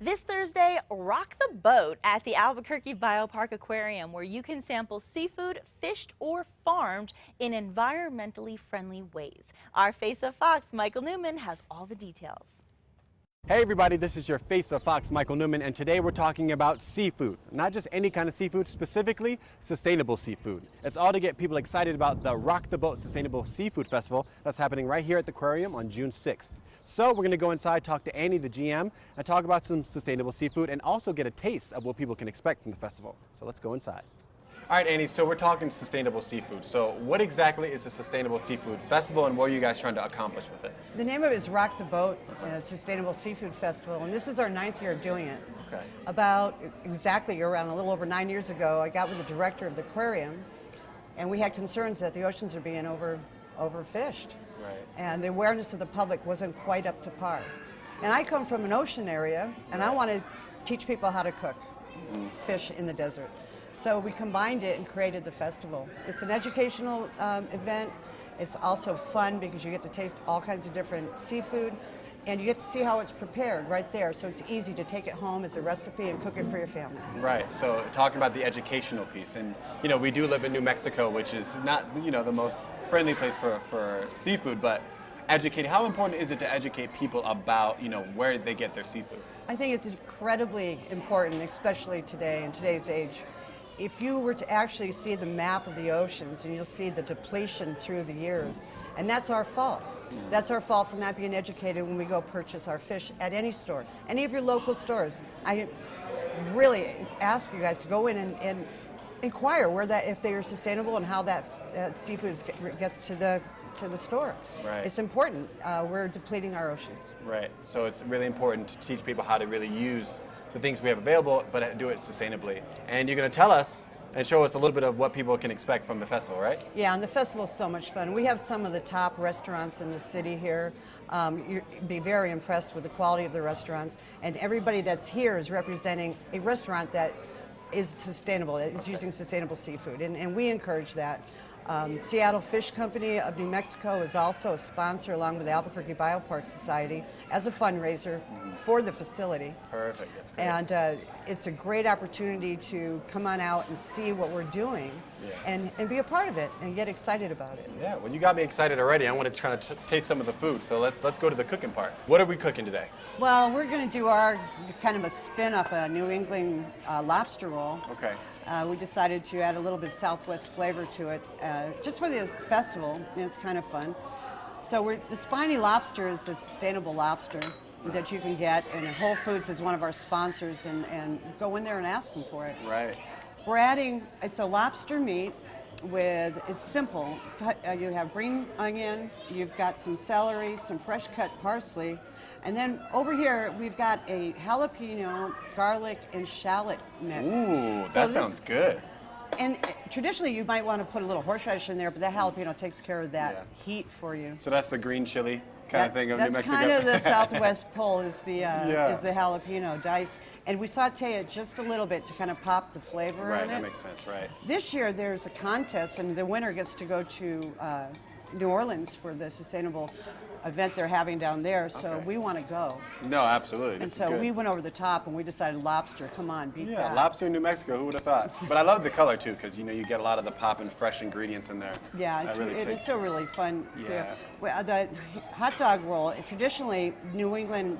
This Thursday, rock the boat at the Albuquerque Bio Park Aquarium, where you can sample seafood fished or farmed in environmentally friendly ways. Our Face of Fox, Michael Newman, has all the details. Hey everybody, this is your Face of Fox, Michael Newman, and today we're talking about seafood. Not just any kind of seafood, specifically sustainable seafood. It's all to get people excited about the Rock the Boat Sustainable Seafood Festival that's happening right here at the aquarium on June 6th. So we're going to go inside, talk to Annie, the GM, and talk about some sustainable seafood and also get a taste of what people can expect from the festival. So let's go inside. All right, Annie, so we're talking sustainable seafood. So what exactly is a sustainable seafood festival and what are you guys trying to accomplish with it? The name of it is Rock the Boat, Sustainable Seafood Festival, and this is our 9th year of doing it. Okay. About exactly around a little over 9 years ago, I got with the director of the aquarium, and we had concerns that the oceans are being overfished. Right. And the awareness of the public wasn't quite up to par. And I come from an ocean area, and I want to teach people how to cook fish in the desert. So we combined it and created the festival. It's an educational event. It's also fun because you get to taste all kinds of different seafood, and you get to see how it's prepared right there. So it's easy to take it home as a recipe and cook it for your family. Right, so talking about the educational piece, and you know, we do live in New Mexico, which is not, you know, the most friendly place for seafood, but how important is it to educate people about, you know, where they get their seafood? I think it's incredibly important, especially today, in today's age. If you were to actually see the map of the oceans, and you'll see the depletion through the years, and that's our fault. That's our fault for not being educated when we go purchase our fish at any store, any of your local stores. I really ask you guys to go in and inquire if they are sustainable and how that seafood gets to the store. Right. It's important. We're depleting our oceans. Right. So it's really important to teach people how to really use the things we have available, but do it sustainably. And you're going to tell us and show us a little bit of what people can expect from the festival, right? Yeah, and the festival is so much fun. We have some of the top restaurants in the city here. You'd be very impressed with the quality of the restaurants. And everybody that's here is representing a restaurant that is sustainable, that is using sustainable seafood. And we encourage that. Seattle Fish Company of New Mexico is also a sponsor along with the Albuquerque Bio Park Society as a fundraiser for the facility. Perfect, that's great. And it's a great opportunity to come on out and see what we're doing and be a part of it and get excited about it. Yeah, well, you got me excited already. I want to try to taste some of the food, so let's go to the cooking part. What are we cooking today? Well, we're going to do our kind of a spin off a New England lobster roll. Okay. We decided to add a little bit of Southwest flavor to it, just for the festival, and it's kind of fun. So the spiny lobster is a sustainable lobster that you can get, and Whole Foods is one of our sponsors, and go in there and ask them for it. Right. We're adding, it's a lobster meat it's simple. You have green onion, you've got some celery, some fresh cut parsley, and then over here we've got a jalapeno, garlic, and shallot mix. Ooh, that sounds good. And traditionally you might want to put a little horseradish in there, but that jalapeno takes care of that heat for you. So that's the green chili kind of thing of New Mexico? That's kind of the Southwest pull is the jalapeno diced. And we saute it just a little bit to kind of pop the flavor in it. Right, that makes sense, right. This year there's a contest, and the winner gets to go to New Orleans for the sustainable event they're having down there, so we want to go. No, absolutely. And so we went over the top and we decided lobster, come on, beat that. Yeah, lobster in New Mexico, who would have thought? But I love the color too, because you know you get a lot of the pop and fresh ingredients in there. Yeah, it's still really fun. Yeah. The hot dog roll, traditionally New England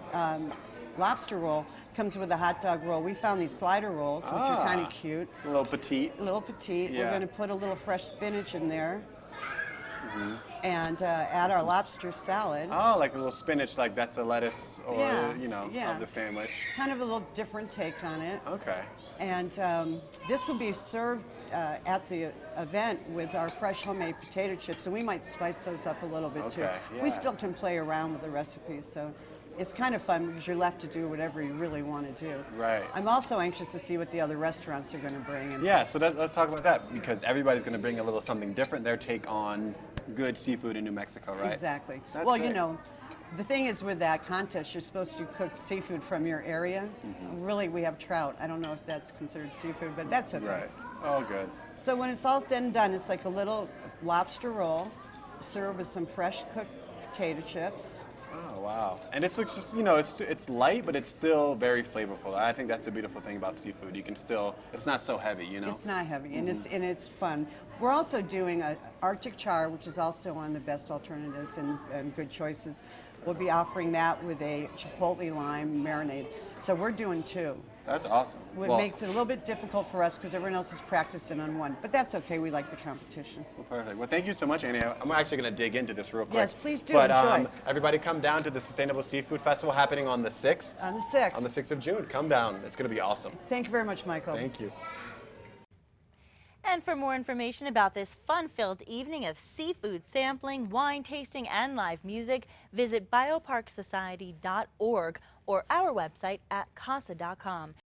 lobster roll comes with a hot dog roll. We found these slider rolls, which are kind of cute. A little petite. A little petite. Yeah. We're going to put a little fresh spinach in there. And add our lobster salad. Oh, like a little spinach, like that's a lettuce or, you know, of the sandwich. Kind of a little different take on it. Okay. And this will be served at the event with our fresh homemade potato chips, and we might spice those up a little bit too. Yeah. We still can play around with the recipes, so it's kind of fun because you're left to do whatever you really want to do. Right. I'm also anxious to see what the other restaurants are going to bring. Yeah, so let's talk about that, because everybody's going to bring a little something different, their take on good seafood in New Mexico, right? Exactly. That's well, great. you know, the thing is with that contest, you're supposed to cook seafood from your area. Really, we have trout. I don't know if that's considered seafood, but that's okay. Right. Oh, good. So when it's all said and done, it's like a little lobster roll served with some fresh cooked potato chips, Oh, wow. And this looks just, you know, it's light, but it's still very flavorful. I think that's a beautiful thing about seafood. You can still, it's not so heavy, you know? It's not heavy, and it's fun. We're also doing a Arctic char, which is also one of the best alternatives and good choices. We'll be offering that with a chipotle lime marinade. So we're doing two. That's awesome. It makes it a little bit difficult for us because everyone else is practicing on one, but that's okay. We like the competition. Well, perfect. Well, thank you so much, Annie. I'm actually going to dig into this real quick. Yes, please do. But Enjoy. everybody come down to the Sustainable Seafood Festival happening on the 6th. On the 6th. On the 6th of June. Come down. It's going to be awesome. Thank you very much, Michael. Thank you. And for more information about this fun-filled evening of seafood sampling, wine tasting, and live music, visit bioparksociety.org or our website at casa.com.